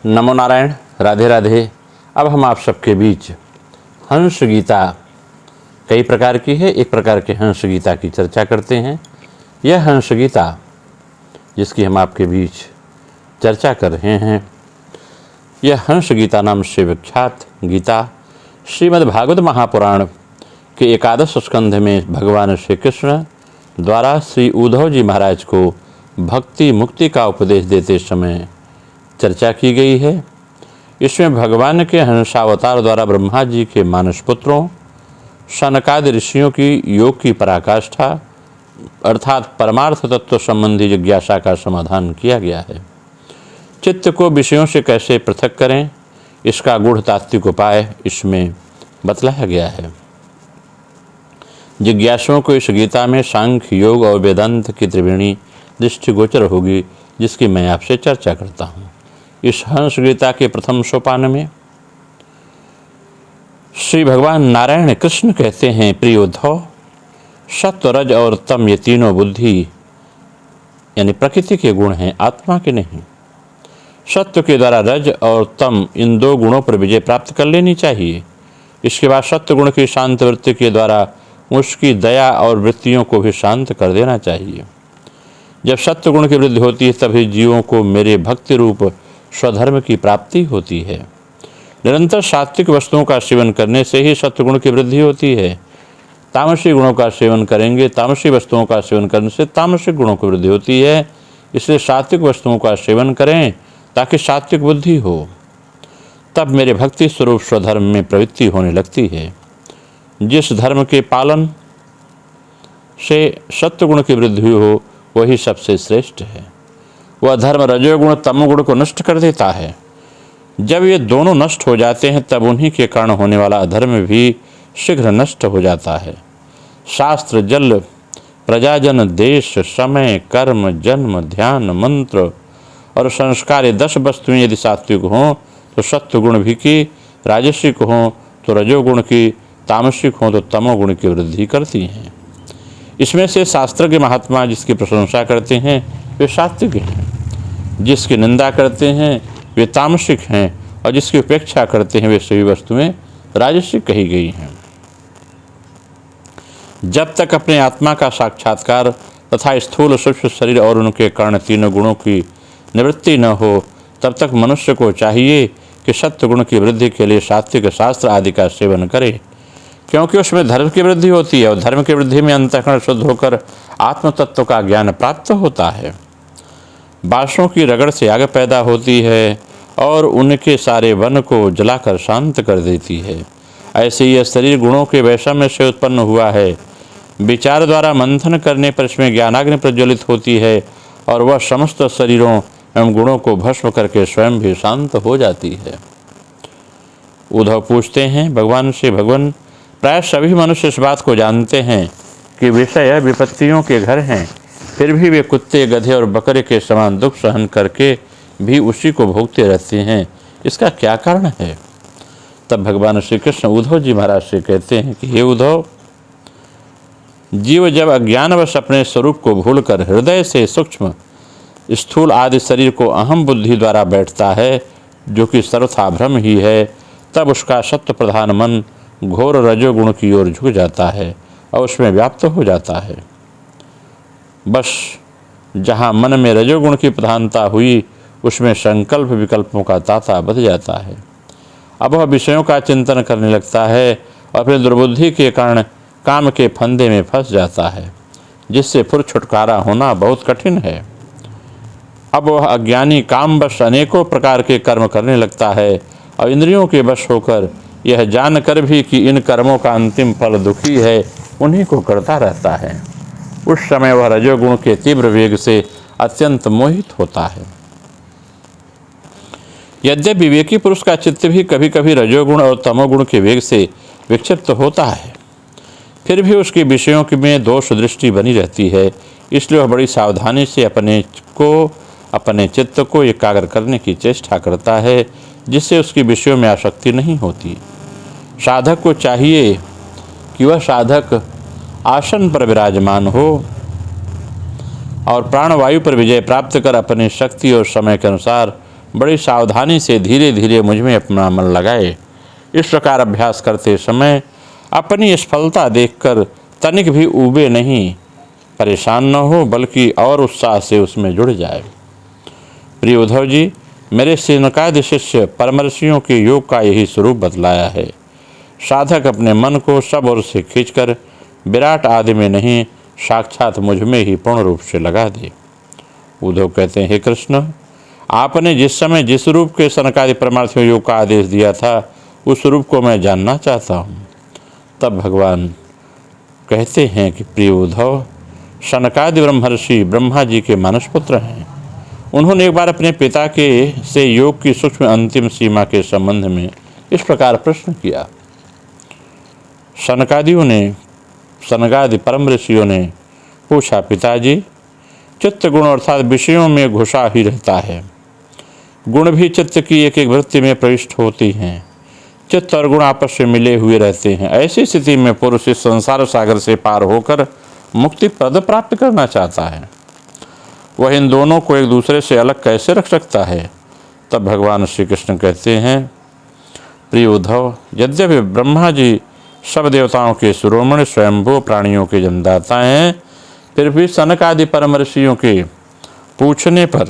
नमो नारायण, राधे राधे। अब हम आप सबके बीच हंस गीता कई प्रकार की है, एक प्रकार के हंस गीता की चर्चा करते हैं। यह हंस गीता जिसकी हम आपके बीच चर्चा कर रहे हैं, यह हंस गीता नाम से विख्यात गीता श्रीमद् भागवत महापुराण के 11 स्कंध में भगवान श्री कृष्ण द्वारा श्री उद्धव जी महाराज को भक्ति मुक्ति का उपदेश देते समय चर्चा की गई है। इसमें भगवान के हंसावतार द्वारा ब्रह्मा जी के मानस पुत्रों शनकादि ऋषियों की योग की पराकाष्ठा अर्थात परमार्थ तत्व संबंधी जिज्ञासा का समाधान किया गया है। चित्त को विषयों से कैसे पृथक करें, इसका गूढ़ तात्विक उपाय इसमें बतलाया गया है। जिज्ञासुओं को इस गीता में सांख्य योग और वेदांत की त्रिवेणी दृष्टिगोचर होगी, जिसकी मैं आपसे चर्चा करता हूँ। इस हंस गीता के प्रथम सोपान में श्री भगवान नारायण कृष्ण कहते हैं, प्रिय उद्धव, सत्व रज और तम ये तीनों बुद्धि यानी प्रकृति के गुण हैं, आत्मा के नहीं। सत्व के द्वारा रज और तम इन दो गुणों पर विजय प्राप्त कर लेनी चाहिए। इसके बाद सत्व गुण की शांत वृत्ति के द्वारा उसकी दया और वृत्तियों को भी शांत कर देना चाहिए। जब सत्व गुण की वृद्धि होती है तभी जीवों को मेरे भक्ति रूप स्वधर्म की प्राप्ति होती है। निरंतर सात्विक वस्तुओं का सेवन करने से ही सत्वगुण की वृद्धि होती है। तामसिक गुणों का सेवन करेंगे, तामसिक वस्तुओं का सेवन करने से तामसिक गुणों की वृद्धि होती है। इसलिए सात्विक वस्तुओं का सेवन करें ताकि सात्विक बुद्धि हो, तब मेरे भक्ति स्वरूप स्वधर्म में प्रवृत्ति होने लगती है। जिस धर्म के पालन से सत्वगुण की वृद्धि हो वही सबसे श्रेष्ठ है। वह धर्म रजोगुण तमोगुण को नष्ट कर देता है। जब ये दोनों नष्ट हो जाते हैं तब उन्हीं के कारण होने वाला अधर्म भी शीघ्र नष्ट हो जाता है। शास्त्र, जल, प्रजाजन, देश, समय, कर्म, जन्म, ध्यान, मंत्र और संस्कार ये 10 वस्तुएं यदि सात्विक हों तो सत्वगुण भी की, राजसिक हों तो रजोगुण की, तामसिक हों तो तमोगुण की वृद्धि करती हैं। इसमें से शास्त्र के महात्मा जिसकी प्रशंसा करते हैं वे सात्विक हैं, जिसकी निंदा करते हैं वे तामसिक हैं और जिसकी उपेक्षा करते हैं वे सभी वस्तुएं राजसिक कही गई हैं। जब तक अपने आत्मा का साक्षात्कार तथा स्थूल सूक्ष्म शरीर और उनके कारण तीनों गुणों की निवृत्ति न हो तब तक मनुष्य को चाहिए कि सत्व गुण की वृद्धि के लिए सात्विक शास्त्र आदि का सेवन करे, क्योंकि उसमें धर्म की वृद्धि होती है और धर्म की वृद्धि में अंतःकरण शुद्ध होकर आत्म तत्व का ज्ञान प्राप्त होता है। बांसों की रगड़ से आग पैदा होती है और उनके सारे वन को जलाकर शांत कर देती है। ऐसे यह शरीर गुणों के वैषम्य से उत्पन्न हुआ है। विचार द्वारा मंथन करने पर इसमें ज्ञानाग्नि प्रज्वलित होती है और वह समस्त शरीरों एवं गुणों को भस्म करके स्वयं भी शांत हो जाती है। उद्धव पूछते हैं भगवान से, भगवान, प्राय सभी मनुष्य इस बात को जानते हैं कि विषय विपत्तियों के घर हैं, फिर भी वे कुत्ते, गधे और बकरे के समान दुख सहन करके भी उसी को भोगते रहते हैं। इसका क्या कारण है? तब भगवान श्री कृष्ण उद्धव जी महाराज से कहते हैं कि हे उद्धव, जीव जब अज्ञानवश अपने स्वरूप को भूलकर हृदय से सूक्ष्म स्थूल आदि शरीर को अहम बुद्धि द्वारा बैठता है, जो कि सर्वथा भ्रम ही है, तब उसका सत्व प्रधान मन घोर रजोगुण की ओर झुक जाता है और उसमें व्याप्त हो जाता है। बस जहाँ मन में रजोगुण की प्रधानता हुई उसमें संकल्प विकल्पों का तांता बध जाता है। अब वह विषयों का चिंतन करने लगता है और फिर दुर्बुद्धि के कारण काम के फंदे में फंस जाता है, जिससे फिर छुटकारा होना बहुत कठिन है। अब वह अज्ञानी कामवश अनेकों प्रकार के कर्म करने लगता है और इंद्रियों के वश होकर यह जानकर भी कि इन कर्मों का अंतिम फल दुखी है, उन्हीं को करता रहता है। उस समय वह रजोगुण के तीव्र वेग से अत्यंत मोहित होता है। यद्यपि विवेकी पुरुष का चित्त भी कभी कभी रजोगुण और तमोगुण के वेग से विक्षिप्त होता है, फिर भी उसके विषयों में दोष दृष्टि बनी रहती है। इसलिए वह बड़ी सावधानी से अपने चित्त को एकाग्र करने की चेष्टा करता है, जिससे उसके विषयों में आसक्ति नहीं होती। साधक को चाहिए कि वह साधक आसन पर विराजमान हो और प्राणवायु पर विजय प्राप्त कर अपनी शक्ति और समय के अनुसार बड़ी सावधानी से धीरे धीरे मुझ में अपना मन लगाए। इस प्रकार अभ्यास करते समय अपनी सफलता देखकर तनिक भी ऊबे नहीं, परेशान न हो, बल्कि और उत्साह से उसमें जुड़ जाए। प्रिय उद्धव जी, मेरे सनकादि शिष्य परम ऋषियों के योग का यही स्वरूप बतलाया है। साधक अपने मन को सब ओर से खींचकर विराट आदि में नहीं, साक्षात मुझ में ही पूर्ण रूप से लगा दे। उद्धव कहते हैं, हे कृष्ण, आपने जिस समय जिस रूप के सनकादि परमार्थियों योग का आदेश दिया था, उस रूप को मैं जानना चाहता हूँ। तब भगवान कहते हैं कि प्रिय उद्धव, सनकादि ब्रह्मर्षि ब्रह्मा जी के मानस पुत्र हैं। उन्होंने एक बार अपने पिता के से योग की सूक्ष्म अंतिम सीमा के संबंध में इस प्रकार प्रश्न किया। सनकादि परम ऋषियों ने पूछा, पिताजी, चित्त गुण अर्थात विषयों में घुसा ही रहता है। गुण भी चित्त की एक एक वृत्ति में प्रविष्ट होती हैं। चित्त और गुण आपस में मिले हुए रहते हैं। ऐसी स्थिति में पुरुष इस संसार सागर से पार होकर मुक्ति पद प्राप्त करना चाहता है। वह इन दोनों को एक दूसरे से अलग कैसे रख सकता है? तब भगवान श्री कृष्ण कहते हैं, प्रिय उद्धव, यद्यपि ब्रह्मा जी सब देवताओं के शिरोमणि स्वयंभू प्राणियों के जन्मदाता हैं, फिर भी सनकादि परम ऋषियों के पूछने पर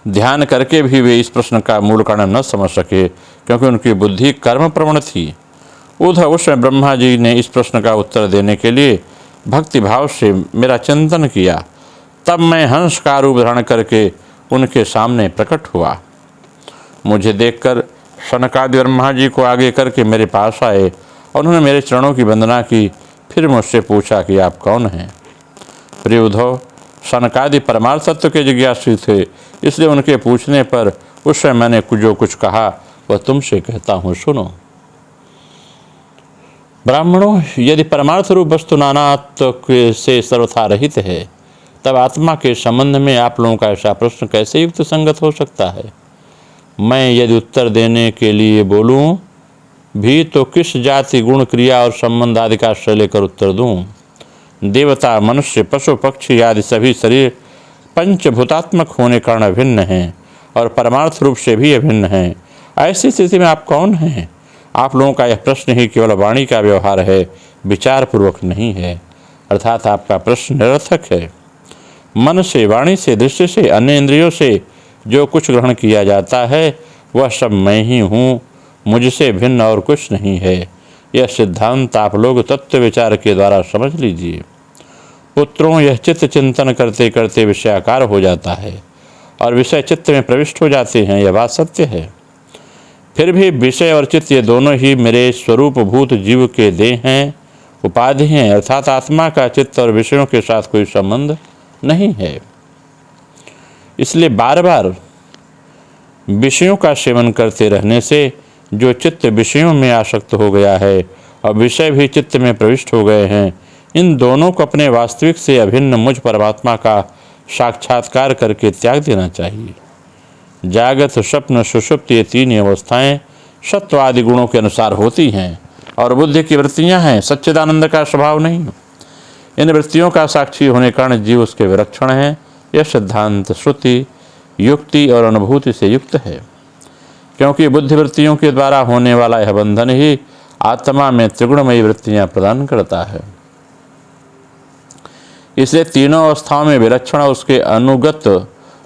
ध्यान करके भी वे इस प्रश्न का मूल कारण न समझ सके, क्योंकि उनकी बुद्धि कर्म प्रवण थी। उद्धव, उस समय ब्रह्मा जी ने इस प्रश्न का उत्तर देने के लिए भक्ति भाव से मेरा चिंतन किया। तब मैं हंस का रूप धारण करके उनके सामने प्रकट हुआ। मुझे देखकर सनकादि ब्रह्मा जी को आगे करके मेरे पास आए और उन्होंने मेरे चरणों की वंदना की। फिर मुझसे पूछा कि आप कौन हैं? प्रिय उद्धव, सनकादि परमार्थ तत्व के जिज्ञासु थे, इसलिए उनके पूछने पर उस समय मैंने जो कुछ कहा वह तुमसे कहता हूँ, सुनो। ब्राह्मणों, यदि परमार्थ रूप वस्तु नानात्व से सर्वथा रहित है, तब आत्मा के संबंध में आप लोगों का ऐसा प्रश्न कैसे युक्त संगत हो सकता है? मैं यदि उत्तर देने के लिए बोलूं भी तो किस जाति, गुण, क्रिया और संबंध आदि का आश्रय लेकर उत्तर दूं? देवता, मनुष्य, पशु, पक्षी आदि सभी शरीर पंचभूतात्मक होने कारण अभिन्न हैं और परमार्थ रूप से भी अभिन्न हैं। ऐसी स्थिति में आप कौन हैं? आप लोगों का यह प्रश्न ही केवल वाणी का व्यवहार है, विचार पूर्वक नहीं है। अर्थात आपका प्रश्न निरर्थक है। मन से, वाणी से, दृष्टि से, अन्य इंद्रियों से जो कुछ ग्रहण किया जाता है वह सब मैं ही हूँ, मुझसे भिन्न और कुछ नहीं है। यह सिद्धांत आप लोग तत्व विचार के द्वारा समझ लीजिए। पुत्रों, यह चित्त चिंतन करते करते विषयाकार हो जाता है और विषय चित्त में प्रविष्ट हो जाते हैं, यह बात सत्य है। फिर भी विषय और चित्त ये दोनों ही मेरे स्वरूप भूत जीव के देह हैं, उपाधि हैं, अर्थात आत्मा का चित्त और विषयों के साथ कोई संबंध नहीं है। इसलिए बार बार विषयों का सेवन करते रहने से जो चित्त विषयों में आसक्त हो गया है और विषय भी चित्त में प्रविष्ट हो गए हैं, इन दोनों को अपने वास्तविक से अभिन्न मुझ परमात्मा का साक्षात्कार करके त्याग देना चाहिए। जागत, स्वप्न, सुषुप्ति, ये तीन अवस्थाएं सत्व आदि गुणों के अनुसार होती हैं और बुद्धि की वृत्तियां हैं, सच्चिदानंद का स्वभाव नहीं। इन वृत्तियों का साक्षी होने के कारण जीव उसके विलक्षण है। यह सिद्धांत श्रुति, युक्ति और अनुभूति से युक्त है, क्योंकि बुद्धिवृत्तियों के द्वारा होने वाला यह बंधन ही आत्मा में त्रिगुणमयी वृत्तियां प्रदान करता है। इसलिए तीनों अवस्थाओं में विलक्षण उसके अनुगत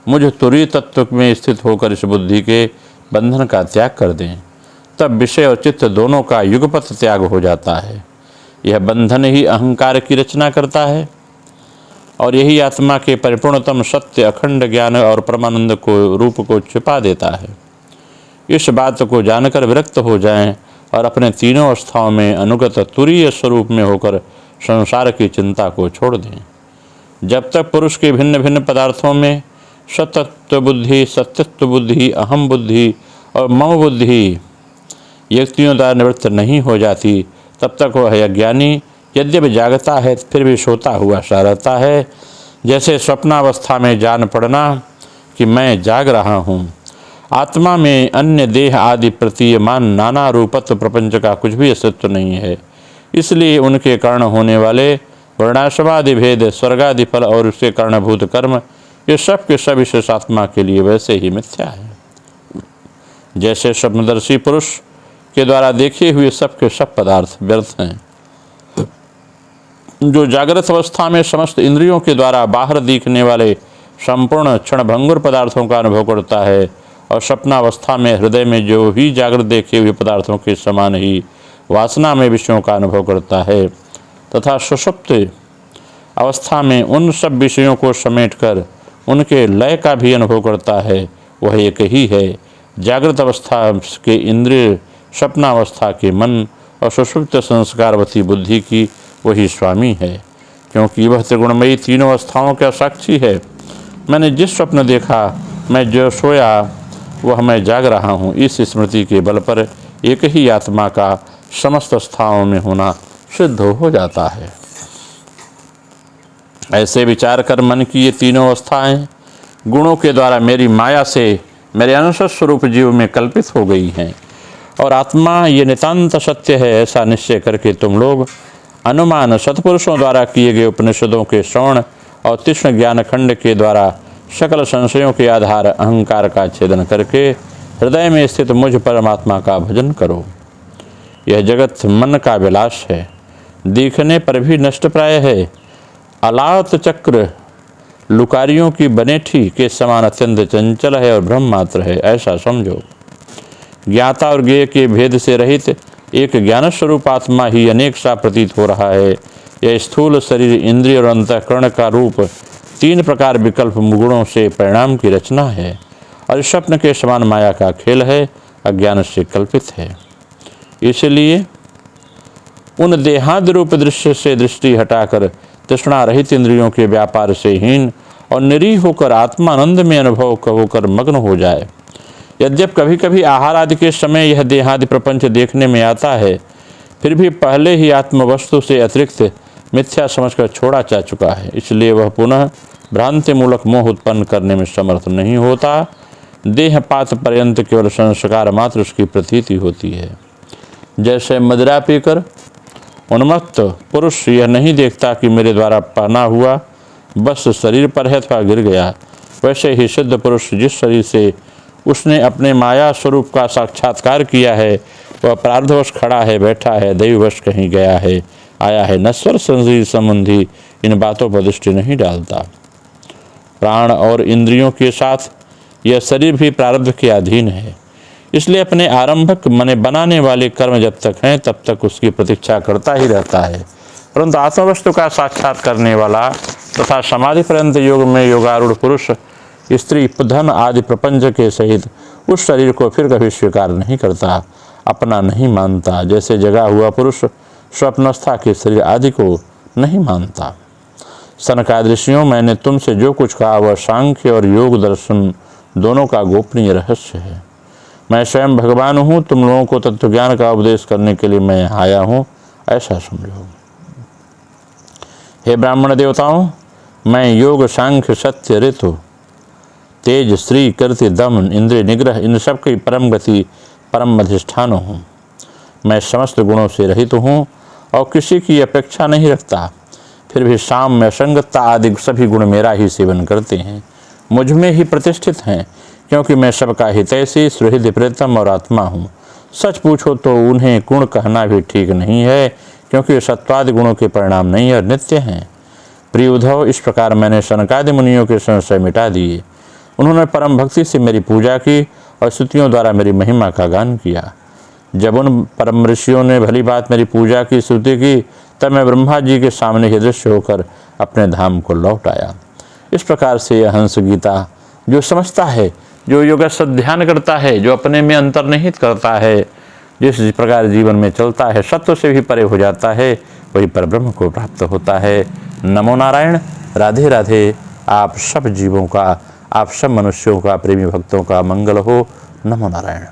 मुझ तुरीय तत्व में स्थित होकर इस बुद्धि के बंधन का त्याग कर दें, तब विषय और चित्त दोनों का युगपत त्याग हो जाता है। यह बंधन ही अहंकार की रचना करता है और यही आत्मा के परिपूर्णतम सत्य, अखंड ज्ञान और परमानंद को रूप को छिपा देता है। इस बात को जानकर विरक्त हो जाएं और अपने तीनों अवस्थाओं में अनुगत तुरीय स्वरूप में होकर संसार की चिंता को छोड़ दें। जब तक पुरुष के भिन्न भिन्न पदार्थों में सतत्व बुद्धि, सत्यत्व बुद्धि, अहम बुद्धि और मम बुद्धि युक्तियों द्वारा निवृत्त नहीं हो जाती, तब तक वह अज्ञानी यद्यपि जागता है फिर भी सोता हुआ सा रहता है। जैसे स्वप्नावस्था में जान पड़ना कि मैं जाग रहा हूँ। आत्मा में अन्य देह आदि प्रतीयमान नाना रूपत्व प्रपंच का कुछ भी अस्तित्व नहीं है। इसलिए उनके कारण होने वाले वर्णाश्रमादि भेद, स्वर्गादि फल और उसके कारणभूत कर्म, ये सब के सब विशेष आत्मा के लिए वैसे ही मिथ्या है जैसे स्वप्नदर्शी पुरुष के द्वारा देखे हुए सब के सब पदार्थ व्यर्थ हैं। जो जागृत अवस्था में समस्त इंद्रियों के द्वारा बाहर दिखने वाले संपूर्ण क्षणभंगुर पदार्थों का अनुभव करता है और स्वप्नावस्था में हृदय में जो ही जागृत देखे हुए पदार्थों के समान ही वासना में विषयों का अनुभव करता है तथा सुषुप्त अवस्था में उन सब विषयों को समेटकर उनके लय का भी अनुभव करता है, वह एक ही है। जागृत अवस्था के इंद्रिय, स्वप्नावस्था के मन और सुषुप्त संस्कारवती बुद्धि की वही स्वामी है, क्योंकि वह त्रिगुणमयी तीनों अवस्थाओं का साक्षी है। मैंने जिस स्वप्न देखा, मैं जो सोया, वह मैं जाग रहा हूँ, इस स्मृति के बल पर एक ही आत्मा का समस्त अवस्थाओं में होना सिद्ध हो जाता है। ऐसे विचार कर मन की ये तीनों अवस्थाएं गुणों के द्वारा मेरी माया से मेरे अंश स्वरूप जीव में कल्पित हो गई हैं और आत्मा ये नितांत सत्य है, ऐसा निश्चय करके तुम लोग अनुमान सत्पुरुषों द्वारा किए गए उपनिषदों के श्रवण और तीक्ष्ण ज्ञान खंड के द्वारा सकल संशयों के आधार अहंकार का छेदन करके हृदय में स्थित मुझ परमात्मा का भजन करो। यह जगत मन का विलास है, दिखने पर भी नष्ट प्राय है। अलात चक्र लुकारियों की बनेठी के समान अत्यंत चंचल है और ब्रह्म मात्र है, ऐसा समझो। ज्ञाता और ज्ञेय के भेद से रहित एक ज्ञान स्वरूप आत्मा ही अनेक सा प्रतीत हो रहा है। यह स्थूल शरीर, इंद्रिय और अंतःकरण का रूप तीन प्रकार विकल्प गुणों से परिणाम की रचना है और स्वप्न के समान माया का खेल है, अज्ञान से कल्पित है। इसलिए उन देहादि रूप दृश्य से दृष्टि हटाकर तृष्णा रहित इंद्रियों के व्यापार से हीन और निरीह होकर आत्मानंद में अनुभव होकर मग्न हो जाए। यद्यप कभी कभी आहार आदि के समय यह देहादि प्रपंच देखने में आता है, फिर भी पहले ही आत्मवस्तु से अतिरिक्त मिथ्या समझकर छोड़ा जा चुका है, इसलिए वह पुनः भ्रांति मूलक मोह उत्पन्न करने में समर्थ नहीं होता। देहपात पर्यंत केवल संस्कार मात्र उसकी प्रतीति होती है। जैसे मदिरा पीकर उन्मत्त पुरुष यह नहीं देखता कि मेरे द्वारा पहना हुआ बस शरीर पर है अथवा गिर गया, वैसे ही सिद्ध पुरुष जिस शरीर से उसने अपने माया स्वरूप का साक्षात्कार किया है, वह प्रारब्धवश खड़ा है, बैठा है, दैववश कहीं गया है, आया है, नश्वर शरीर संबंधी इन बातों पर दृष्टि नहीं डालता। प्राण और इंद्रियों के साथ यह शरीर भी प्रारब्ध के अधीन है, इसलिए अपने आरंभक मने बनाने वाले कर्म जब तक हैं तब तक उसकी प्रतीक्षा करता ही रहता है। परंतु आत्मवस्तु का साक्षात करने वाला तथा समाधि पर्यंत योग में योगारूढ़ पुरुष स्त्री, धन आदि प्रपंच के सहित उस शरीर को फिर कभी स्वीकार नहीं करता, अपना नहीं मानता। जैसे जगा हुआ पुरुष स्वप्नस्था के शरीर आदि को नहीं मानता। सनकादृशियों, मैंने तुमसे जो कुछ कहा वह सांख्य और योग दर्शन दोनों का गोपनीय रहस्य है। मैं स्वयं भगवान हूँ, तुम लोगों को तत्वज्ञान का उपदेश करने के लिए मैं आया हूँ, ऐसा समझो। हे ब्राह्मण देवताओं, मैं योग, सांख्य, सत्य, ऋतु, तेज, श्री, कीर्ति, दम, इंद्रिय निग्रह, इन सब की परम गति, परम अधिष्ठान हूँ। मैं समस्त गुणों से रहित हूँ और किसी की अपेक्षा नहीं रखता, फिर भी शाम में असंगतता आदि सभी गुण मेरा ही सेवन करते हैं, मुझ में ही प्रतिष्ठित हैं, क्योंकि मैं सबका हितैषी, सुहृद, प्रियतम और आत्मा हूँ। सच पूछो तो उन्हें गुण कहना भी ठीक नहीं है, क्योंकि सत्वादि गुणों के परिणाम नहीं और नित्य हैं। प्रिय उद्धव, इस प्रकार मैंने सनकादि मुनियों के संशय मिटा दिए। उन्होंने परम भक्ति से मेरी पूजा की और स्तुतियों द्वारा मेरी महिमा का गान किया। जब उन परम ऋषियों ने भली बात मेरी पूजा की, स्तुति की, तब मैं ब्रह्मा जी के सामने ही दृश्य होकर अपने धाम को लौट आया। इस प्रकार से यह हंस गीता जो समझता है, जो योग ध्यान करता है, जो अपने में अंतर्निहित करता है, जिस प्रकार जीवन में चलता है, सत्व से भी परे हो जाता है, वही परब्रह्म को प्राप्त होता है। नमो नारायण। राधे राधे। आप सब जीवों का, आप सब मनुष्यों का, प्रेमी भक्तों का मंगल हो। नमो नारायण।